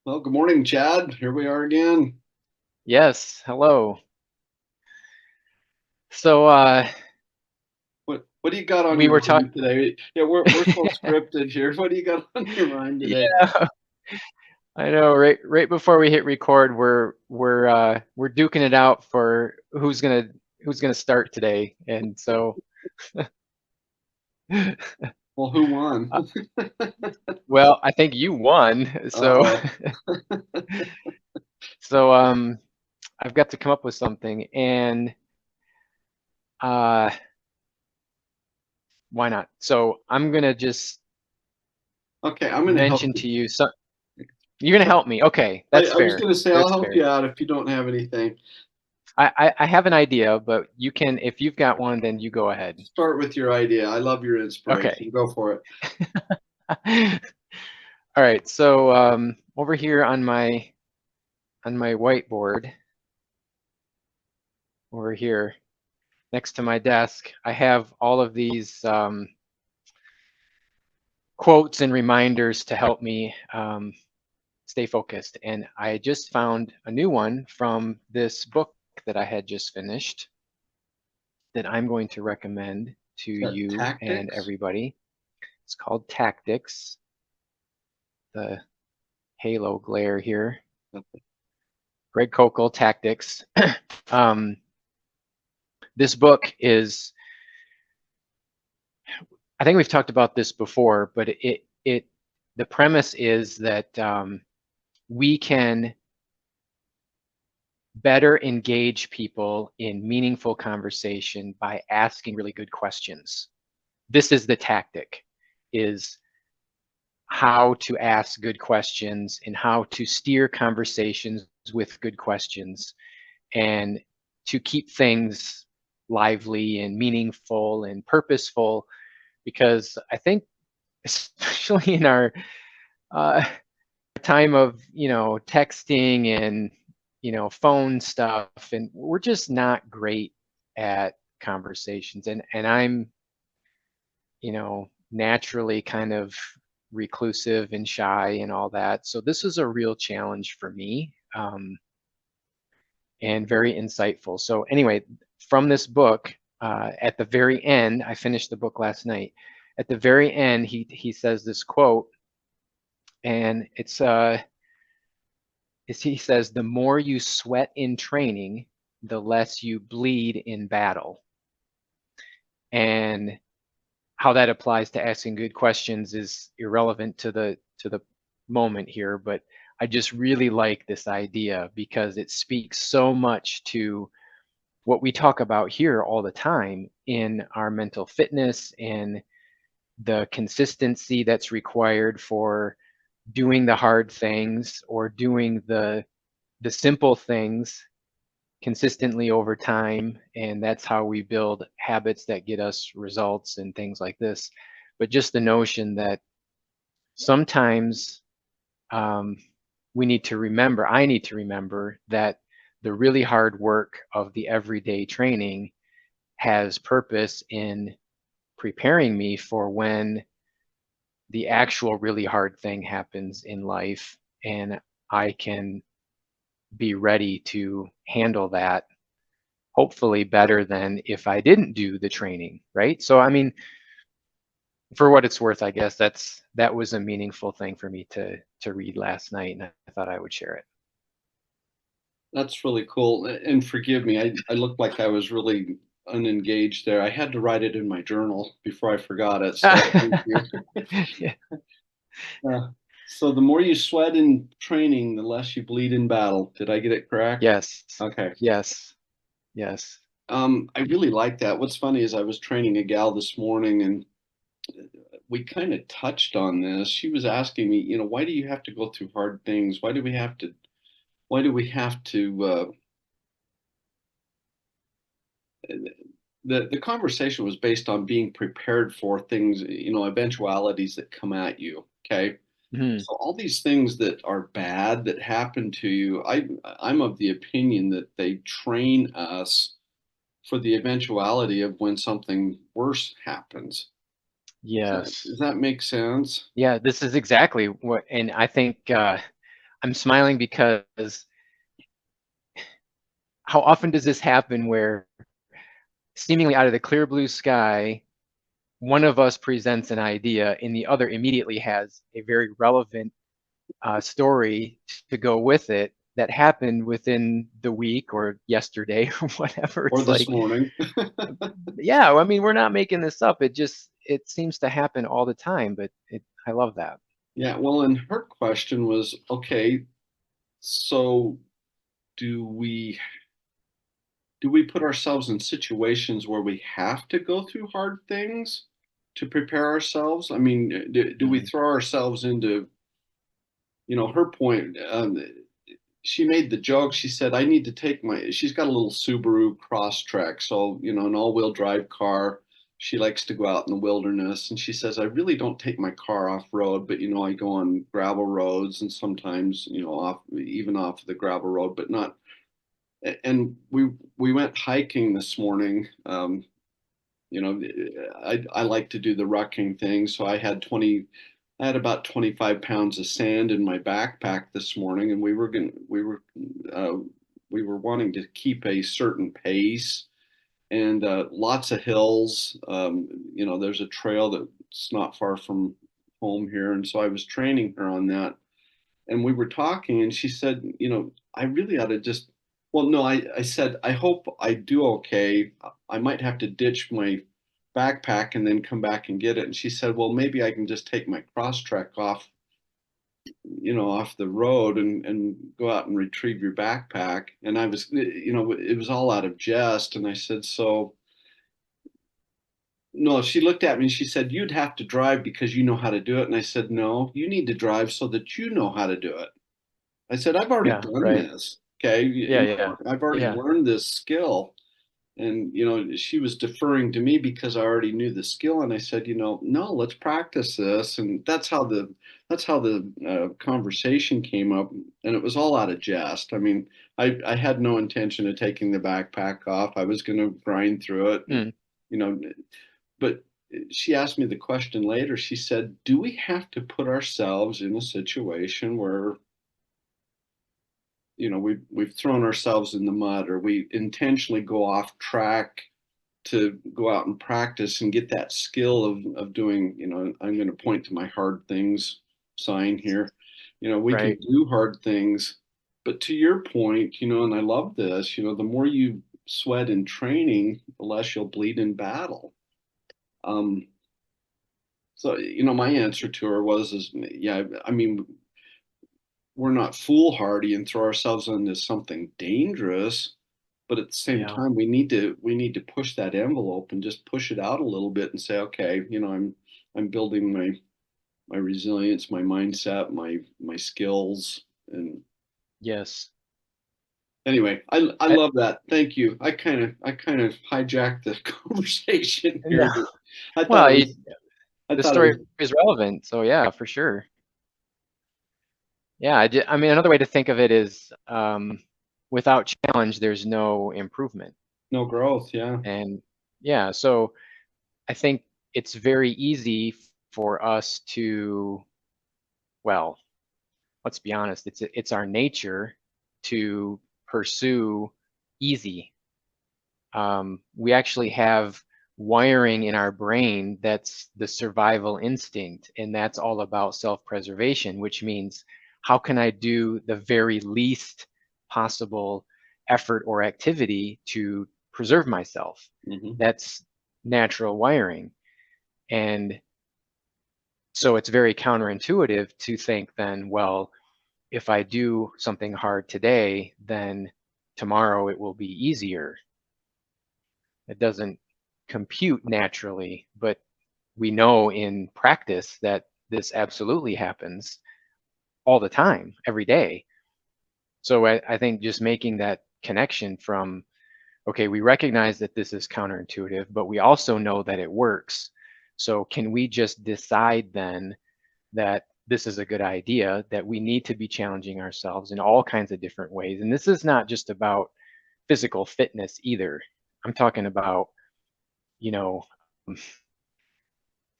Well, good morning, Chad. Here we are again. Yes, hello. So What do you got on we your were talking. mind today? Yeah, we're so scripted here. What do you got on your mind today? Yeah, I know. Right before we hit record, we're duking it out for who's gonna start today. And so, Well, who won? uh, well, I think you won. So Uh-oh. so I've got to come up with something, and uh, why not? So I'm gonna just Okay, I'm gonna help mention you. to you. So you're gonna help me. Okay, that's I was fair. gonna say I'll That's help fair. you out if you don't have anything. I have an idea, but you can, if you've got one, then you go ahead. Start with your idea. I love your Okay. inspiration. Go for it. All right. So over here on my whiteboard, over here next to my desk, I have all of these quotes and reminders to help me stay focused. And I just found a new one from this book that I had just finished that I'm going to recommend to Is that you and tactics? everybody. It's called Tactics. The halo glare here. Greg Kokel, Tactics. um, this book is, I think we've talked about this before, but the premise is that we can better engage people in meaningful conversation by asking really good questions. This is the tactic, is how to ask good questions and how to steer conversations with good questions and to keep things lively and meaningful and purposeful, because I think especially in our uh, time of texting and phone stuff, and we're just not great at conversations, and I'm naturally kind of reclusive and shy and all that, so this is a real challenge for me. And very insightful. So anyway, from this book, at the very end, I finished the book last night. At the very end, he says this quote, and he says, "The more you sweat in training, the less you bleed in battle." And how that applies to asking good questions is irrelevant to the moment here, but I just really like this idea because it speaks so much to what we talk about here all the time in our mental fitness and the consistency that's required for doing the hard things or doing the simple things consistently over time, and that's how we build habits that get us results and things like this. But just the notion that sometimes um, I need to remember that the really hard work of the everyday training has purpose in preparing me for when the actual really hard thing happens in life, and I can be ready to handle that hopefully better than if I didn't do the training, right? So I mean, for what it's worth, I guess that was a meaningful thing for me to read last night, and I thought I would share it. That's really cool. And forgive me, I looked like I was really unengaged there. I had to write it in my journal before I forgot it. So thank you. Yeah. Uh, so the more you sweat in training, the less you bleed in battle. Did I get it correct? Yes, Okay. yes, yes. I really like that. What's funny is I was training a gal this morning and we kind of touched on this. She was asking me, why do you have to go through hard things? Why do we have to the conversation was based on being prepared for things, eventualities that come at you. Okay. Mhm. So all these things that are bad that happen to you, I'm of the opinion that they train us for the eventuality of when something worse happens. Does Yes. that make sense? Yeah, this is exactly what, and I think I'm smiling because how often does this happen where seemingly out of the clear blue sky, one of us presents an idea and the other immediately has a very relevant story to go with it that happened within the week or yesterday or whatever. Or It's this like, morning. yeah, I mean, we're not making this up. It seems to happen all the time, but I love that. Yeah, well, and her question was, okay, so do we do we put ourselves in situations where we have to go through hard things to prepare ourselves? I mean, do we Mm. throw ourselves into, her point, she made the joke. She said, I need to take she's got a little Subaru Crosstrek, so, an all-wheel drive car. She likes to go out in the wilderness. And she says, I really don't take my car off road, but, I go on gravel roads and sometimes, even off the gravel road, but not. And we went hiking this morning. You know, I like to do the rucking thing. So I had about 25 pounds of sand in my backpack this morning, and uh, we were wanting to keep a certain pace and lots of hills. There's a trail that's not far from home here, and so I was training her on that. And we were talking, and she said, I really ought to just. Well, no, I said, I hope I do okay. I might have to ditch my backpack and then come back and get it. And she said, well, maybe I can just take my Crosstrek off, off the road and go out and retrieve your backpack. And I was, it was all out of jest. And I said, so no, she looked at me and she said, you'd have to drive because you know how to do it. And I said, no, you need to drive so that you know how to do it. I said, I've already Yeah, done right. this. Okay. Yeah, yeah, I've already yeah, learned this skill. And, she was deferring to me because I already knew the skill. And I said, no, let's practice this. And that's how the conversation came up. And it was all out of jest. I mean, I had no intention of taking the backpack off. I was going to grind through it, mm, you know, but she asked me the question later. She said, do we have to put ourselves in a situation where we've thrown ourselves in the mud, or we intentionally go off track to go out and practice and get that skill of doing, I'm going to point to my hard things sign here. We can right. do hard things, but to your point, and I love this, the more you sweat in training, the less you'll bleed in battle. um so my answer to her is yeah, I mean, we're not foolhardy and throw ourselves into something dangerous, but at the same Yeah. time we need to push that envelope and just push it out a little bit and say, okay, I'm building my resilience, my mindset, my skills. And Yes. anyway, I I, love that. Thank you. I kind of hijacked the conversation no, here, but I thought well, it was I the thought it story was is relevant, so yeah, for sure. Yeah, I mean, another way to think of it is without challenge, there's no improvement. no growth. Yeah. And yeah, so I think it's very easy for us to, well, let's be honest, it's our nature to pursue easy. We actually have wiring in our brain that's the survival instinct, and that's all about self-preservation, which means how can I do the very least possible effort or activity to preserve myself? Hmm. That's natural wiring. And so it's very counterintuitive to think then, well, if I do something hard today, then tomorrow it will be easier. It doesn't compute naturally, but we know in practice that this absolutely happens all the time, every day. So I think just making that connection from, okay, we recognize that this is counterintuitive, but we also know that it works. So can we just decide then that this is a good idea, that we need to be challenging ourselves in all kinds of different ways? And this is not just about physical fitness either. I'm talking about, you know,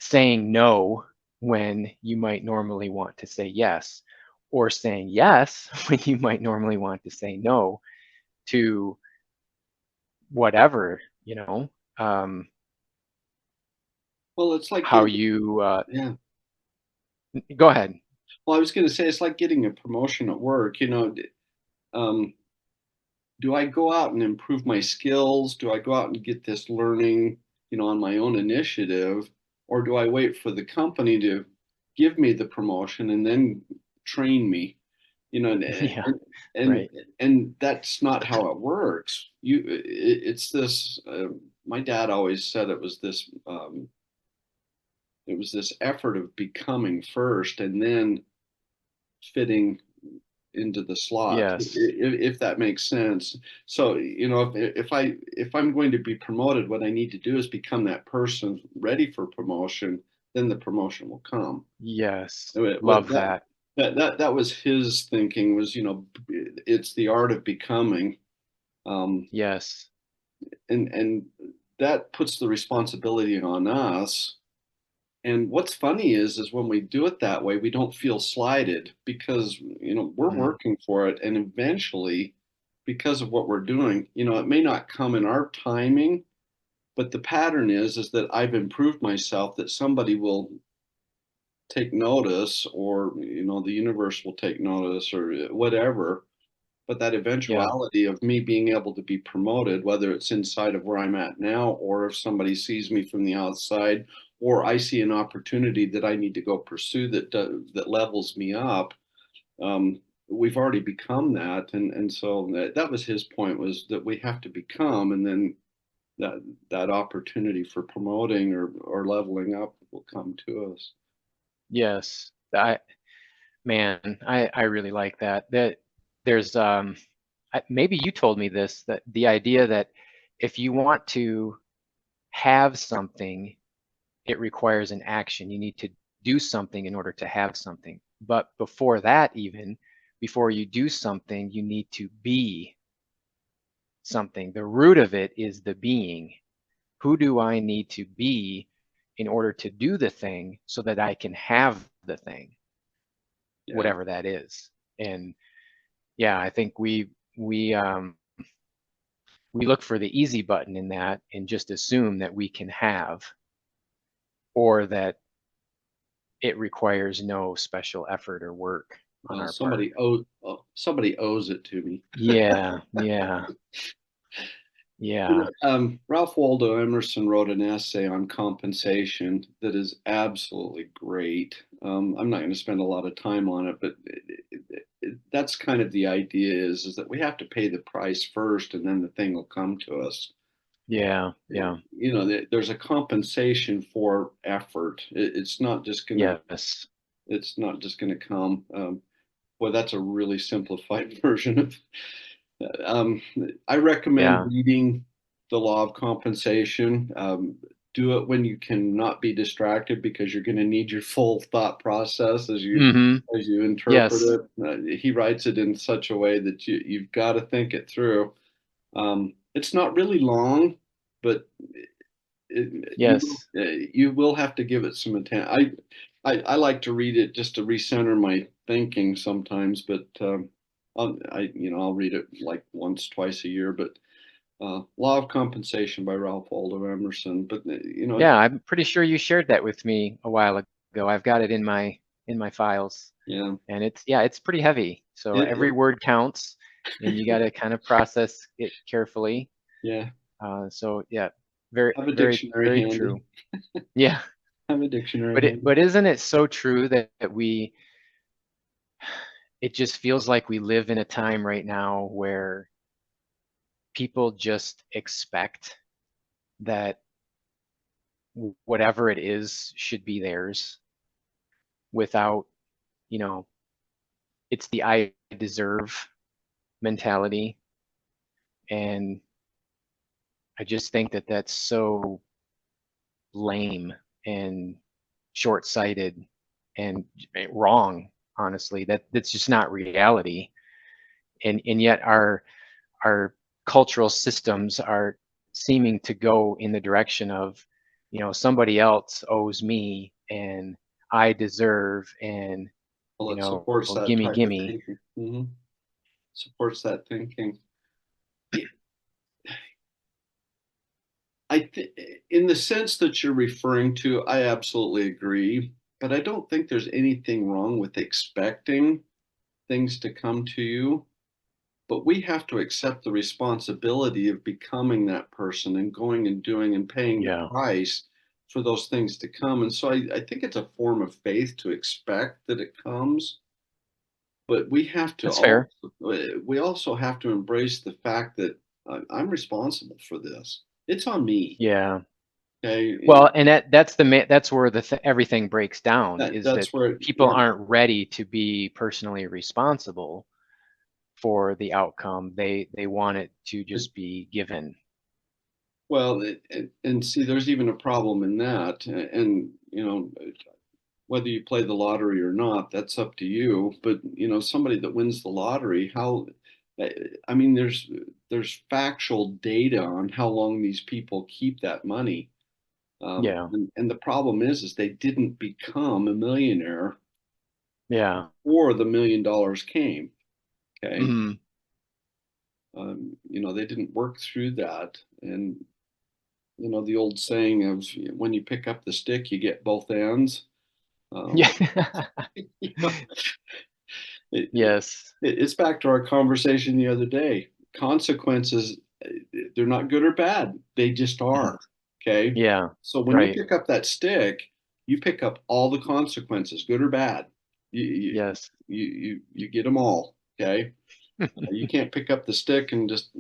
saying no when you might normally want to say yes, or saying yes when you might normally want to say no to whatever, Well, it's like how getting, you, yeah. go ahead. Well, I was going to say it's like getting a promotion at work. Um, do I go out and improve my skills? Do I go out and get this learning, on my own initiative, or do I wait for the company to give me the promotion and then train me? Yeah, And right. and that's not how it works. It's this. My dad always said it was this. It was this effort of becoming first, and then fitting into the slot, Yes. if that makes sense. So, if I'm going to be promoted, what I need to do is become that person ready for promotion, then the promotion will come. Yes. What Love that. that was his thinking, was, it's the art of becoming. Um, Yes. and that puts the responsibility on us. And what's funny is when we do it that way, we don't feel slighted, because, we're Mhm. working for it. And eventually, because of what we're doing, it may not come in our timing, but the pattern is that I've improved myself, that somebody will take notice, or, the universe will take notice, or whatever. But that Yeah. eventuality of me being able to be promoted, whether it's inside of where I'm at now, or if somebody sees me from the outside, or I see an opportunity that I need to go pursue that levels me up, we've already become that. And so that was his point, was that we have to become, and then that opportunity for promoting or leveling up will come to us. Yes. I really like that. There's, maybe you told me this, that the idea that if you want to have something, it requires an action. You need to do something in order to have something. But before that, even before you do something, you need to be something. The root of it is the being. Who do I need to be in order to do the thing so that I can have the thing, Yeah. whatever that is? And yeah, I think we look for the easy button in that and just assume that we can have, or that it requires no special effort or work on Well, our part. somebody owes it to me. Yeah, yeah, yeah, Ralph Waldo Emerson wrote an essay on compensation that is absolutely great. I'm not going to spend a lot of time on it, but that's kind of the idea, is that we have to pay the price first, and then the thing will come to us. yeah, yeah, There's a compensation for effort. yes, It's not just going to come. Well, that's a really simplified version of. Um, I recommend yeah, reading The Law of Compensation. Do it when you cannot be distracted, because you're going to need your full thought process mm-hmm, as you interpret yes, it. He writes it in such a way that you've got to think it through. It's not really long, but yes, you will have to give it some attention. I like to read it just to recenter my thinking sometimes, but I'll read it like once, twice a year. But Law of Compensation by Ralph Waldo Emerson. But yeah. I'm pretty sure you shared that with me a while ago. I've got it in my files, yeah, and it's pretty heavy. So every it word counts, and you got to kind of process it carefully. yeah. So yeah, very, Have a very, dictionary very handy. true. Yeah, Have a dictionary but handy. isn't it so true that it just feels like we live in a time right now where people just expect that whatever it is should be theirs without, you know, it's the I deserve mentality. And I just think that that's so lame and short-sighted and wrong, honestly. That's just not reality. And yet our cultural systems are seeming to go in the direction of, somebody else owes me and I deserve, and Well, you it know, supports well, that gimme, type of gimme. thinking. Supports that thinking. It- in the sense that you're referring to, I absolutely agree, but I don't think there's anything wrong with expecting things to come to you. But we have to accept the responsibility of becoming that person and going and doing and paying the Yeah, price for those things to come. And so I think it's a form of faith to expect that it comes, but that's fair. we also have to embrace the fact that I'm responsible for this. It's on me. Yeah. Okay. Well, and that's where everything breaks down, is that That's where, people yeah. aren't ready to be personally responsible for the outcome. They want it to just be given. Well, and see, there's even a problem in that. And, whether you play the lottery or not, that's up to you. But, somebody that wins the lottery, I mean, there's factual data on how long these people keep that money. Yeah. And the problem is they didn't become a millionaire Yeah. before the $1 million came. Okay. Hmm. They didn't work through that. And, the old saying of when you pick up the stick, you get both ends. Um, Yeah. you know, it, it, Yes. it's back to our conversation the other day. Consequences, they're not good or bad. They just Mhm. are. Okay. Yeah. So when you Right. pick up that stick, you pick up all the consequences, good or bad. Yes. You get them all. Okay. You can't pick up the stick and just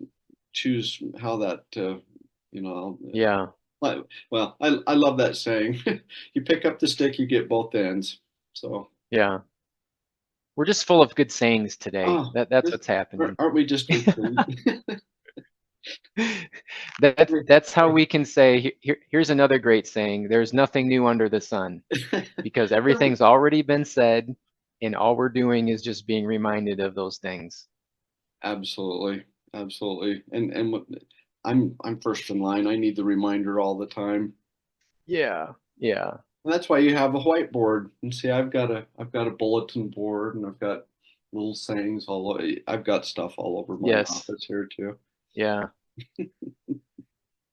choose how that, you know, Yeah. well, I love that saying. You pick up the stick, you get both ends. So, Yeah. We're just full of good sayings today. oh, That's what's happening. aren't we just a treat? That's how we can say, here's another great saying: there's nothing new under the sun, because Well, everything's already been said, and all we're doing is just being reminded of those things. absolutely, absolutely. I'm first in line. I need the reminder all the time. Yeah. Yeah. And that's why you have a whiteboard. And see, I've got a bulletin board, and I've got little sayings all over. I've got stuff all over my Yes. office here too. Yeah.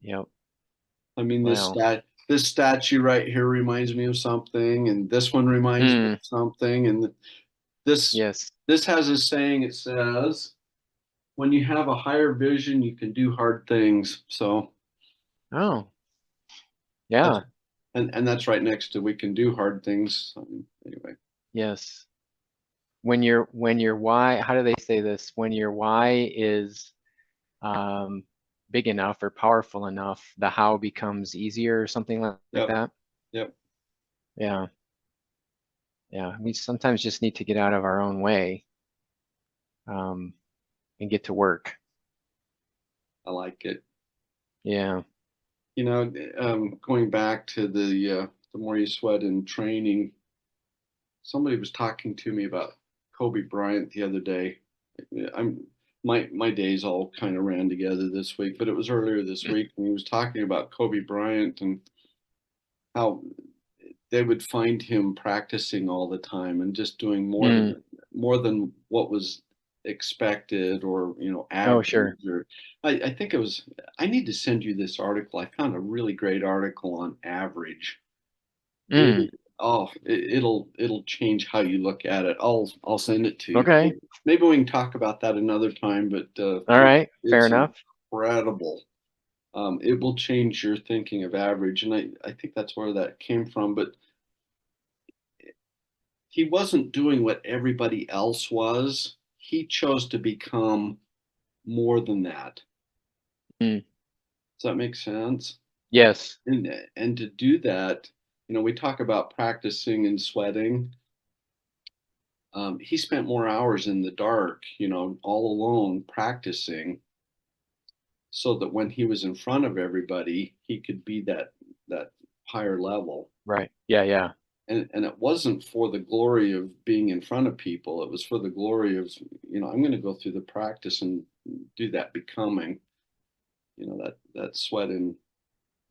Yep. I mean, Wow. this statue right here reminds me of something, and this one reminds me Mm. of something, and this Yes. this has a saying. It says, "When you have a higher vision, you can do hard things." So Oh. that's Yeah. and that's right next to we can do hard things. Anyway, Yes. When your why, how do they say this? When your why is um, big enough or powerful enough, the how becomes easier or something like yep, that. yep, Yeah. Yeah. We sometimes just need to get out of our own way, um, and get to work. I like it. Yeah. Going back to the more you sweat in training, somebody was talking to me about Kobe Bryant the other day. I'm my days all kind of ran together this week, but it was earlier this week, and he was talking about Kobe Bryant and how they would find him practicing all the time and just doing Mm. more than what was expected or Oh, average. sure. Or I think it was. I need to send you this article. I found a really great article on average. Mm. It, oh, it'll change how you look at it. I'll send it to you. Okay. Maybe we can talk about that another time, but All right. Fair it's enough. incredible. It will change your thinking of average, and I think that's where that came from. But he wasn't doing what everybody else was. He chose to become more than that. Mm. Does that make sense? Yes. And to do that, we talk about practicing and sweating. He spent more hours in the dark, all alone practicing, so that when he was in front of everybody, he could be that higher level. Right. Yeah. Yeah. And it wasn't for the glory of being in front of people. It was for the glory of, I'm going to go through the practice and do that becoming, that sweat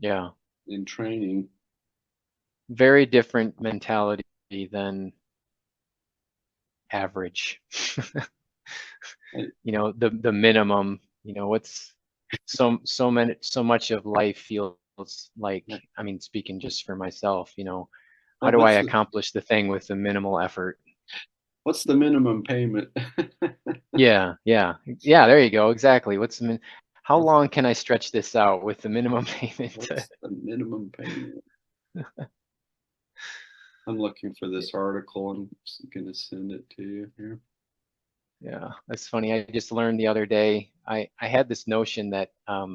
Yeah. in training. Very different mentality than average. I- You know, the minimum, you know, what's so much of life feels like, I mean, speaking just for myself, you know, how well, do I accomplish the thing with the minimal effort? what's the minimum payment? Yeah, yeah, yeah, there you go. Exactly. How What's long can I stretch this out with the minimum payment? what's the minimum payment? I'm looking for this article. I'm gonna send it to you here. Yeah, that's funny. I just learned the other day. I had this notion that uh,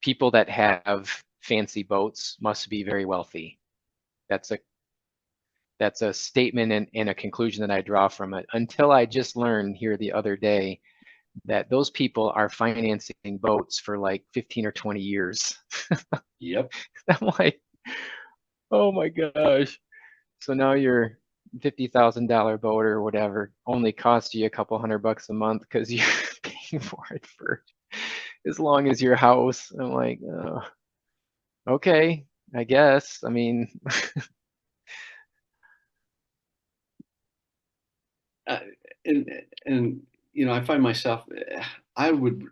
people that have fancy boats must be very wealthy. That's a statement and a conclusion that I draw from it. Until I just learned here the other day that those people are financing boats for like 15 or 20 years. Yep. I'm like, oh my gosh. So now your $50,000 boat or whatever only costs you a couple $100 a month because you're paying for it for as long as your house. I'm like, oh, okay, I guess. I mean, Uh, and and you know, I find myself, I would,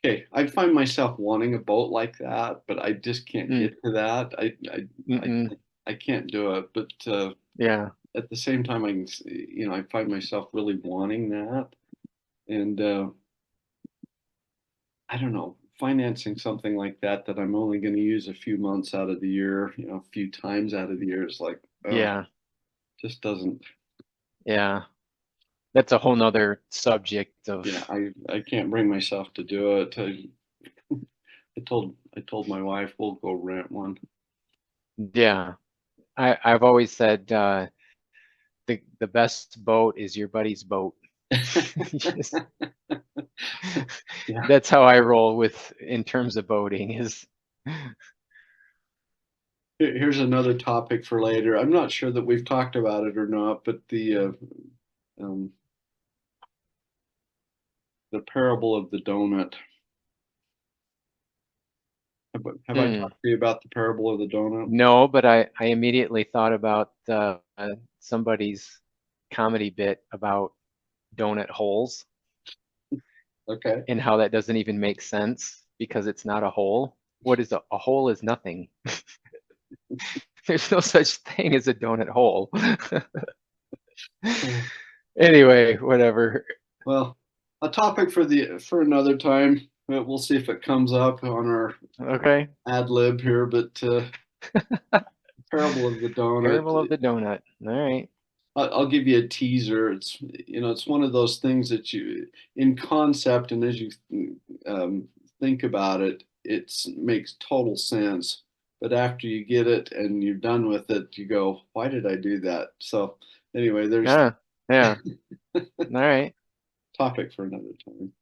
okay, I find myself wanting a boat like that, but I just can't mm, get to that. I mm-mm, I can't do it. But yeah, at the same time, you know, I find myself really wanting that, and I don't know, financing something like that I'm only going to use a few months out of the year, you know, a few times out of the year is like, yeah, just doesn't. yeah. That's a whole nother subject Yeah, of, I can't bring myself to do it. I told my wife we'll go rent one. yeah. I've always said the best boat is your buddy's boat. Just, Yeah. that's how I roll with in terms of boating is Here's another topic for later. I'm not sure that we've talked about it or not, but um, the parable of the donut. Have I mm, talked to you about the parable of the donut? no, but I immediately thought about somebody's comedy bit about donut holes Okay. and how that doesn't even make sense because it's not a hole. What is a hole is nothing. There's no such thing as a donut hole. Anyway, whatever. Well, a topic for the for another time. We'll see if it comes up on our Okay. ad lib here. But parable of the donut. Parable of the donut. All right. I'll give you a teaser. It's, you know, it's one of those things that you, in concept, and as you think about it, it makes total sense. But after you get it and you're done with it, you go, "Why did I do that?" So anyway, there's Yeah. Yeah. All right. topic for another time.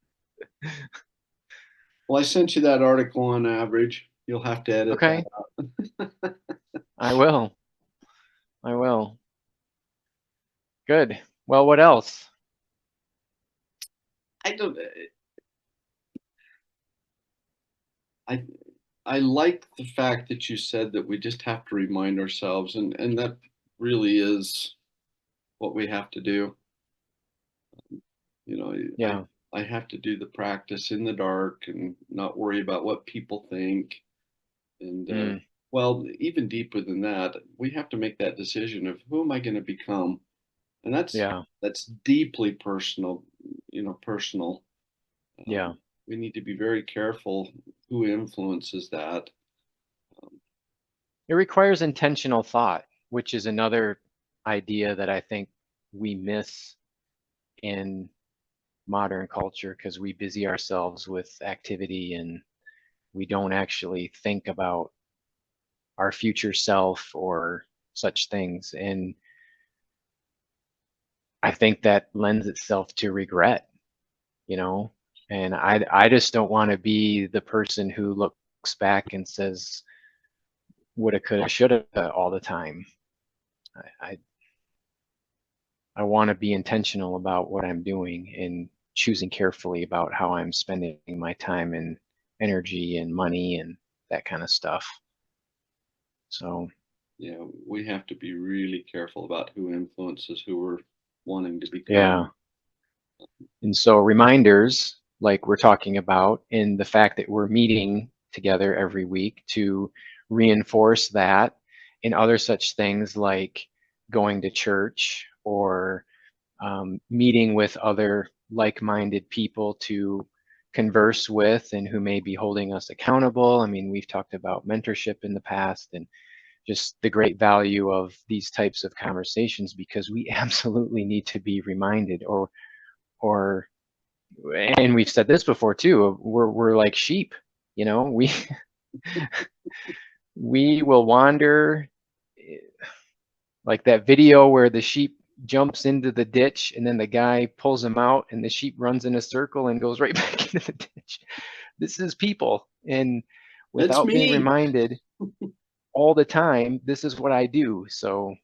Well, I sent you that article on average. You'll have to edit that Okay. out. I will. I will. Good. Well, what else? I don't. I I like the fact that you said that we just have to remind ourselves, and that really is what we have to do. You know, Yeah. I have to do the practice in the dark and not worry about what people think. And Mm, well, even deeper than that, we have to make that decision of who am I going to become, and yeah. that's deeply personal. You know, personal. Yeah. We need to be very careful who influences that. Um, It requires intentional thought, which is another idea that I think we miss in modern culture because we busy ourselves with activity and we don't actually think about our future self or such things. And I think that lends itself to regret, you know, and I just don't want to be the person who looks back and says woulda, coulda, shoulda all the time. I, I want to be intentional about what I'm doing and choosing carefully about how I'm spending my time and energy and money and that kind of stuff. So Yeah, we have to be really careful about who influences who we're wanting to Yeah. become. And so reminders, like we're talking about, in the fact that we're meeting together every week to reinforce that, and other such things like going to church or meeting with other like-minded people to converse with and who may be holding us accountable. I mean, we've talked about mentorship in the past and just the great value of these types of conversations, because we absolutely need to be reminded, or and we've said this before too, we're like sheep, you know, we will wander, like that video where the sheep jumps into the ditch and then the guy pulls him out and the sheep runs in a circle and goes right back into the ditch. This is people, and It's without being me. reminded all the time, this is what I do. So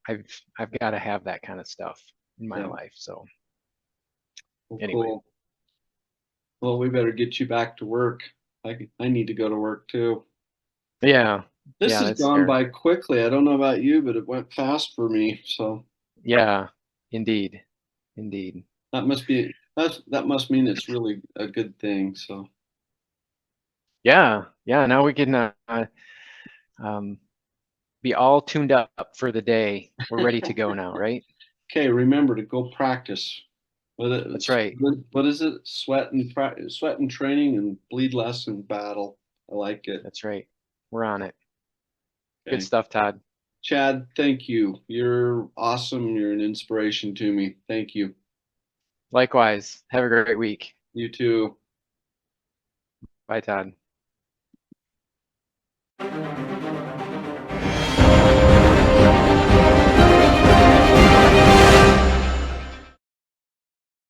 I've got to have that kind of stuff in my Yeah, life. So well, anyway, cool. Well, we better get you back to work. I need to go to work too. yeah, This yeah, has that's gone fair. by quickly. I don't know about you, but it went fast for me. So Yeah, indeed, indeed. that must mean it's really a good thing. So Yeah, yeah. Now we can um, be all tuned up for the day. We're ready to go now, right? okay, remember to go practice. That's right. What is it? Sweat and training and bleed less in battle. I like it. That's right. We're on it. Good Okay. stuff, Todd. Chad, thank you. You're awesome. You're an inspiration to me. Thank you. Likewise. Have a great week. You too. Bye, Todd.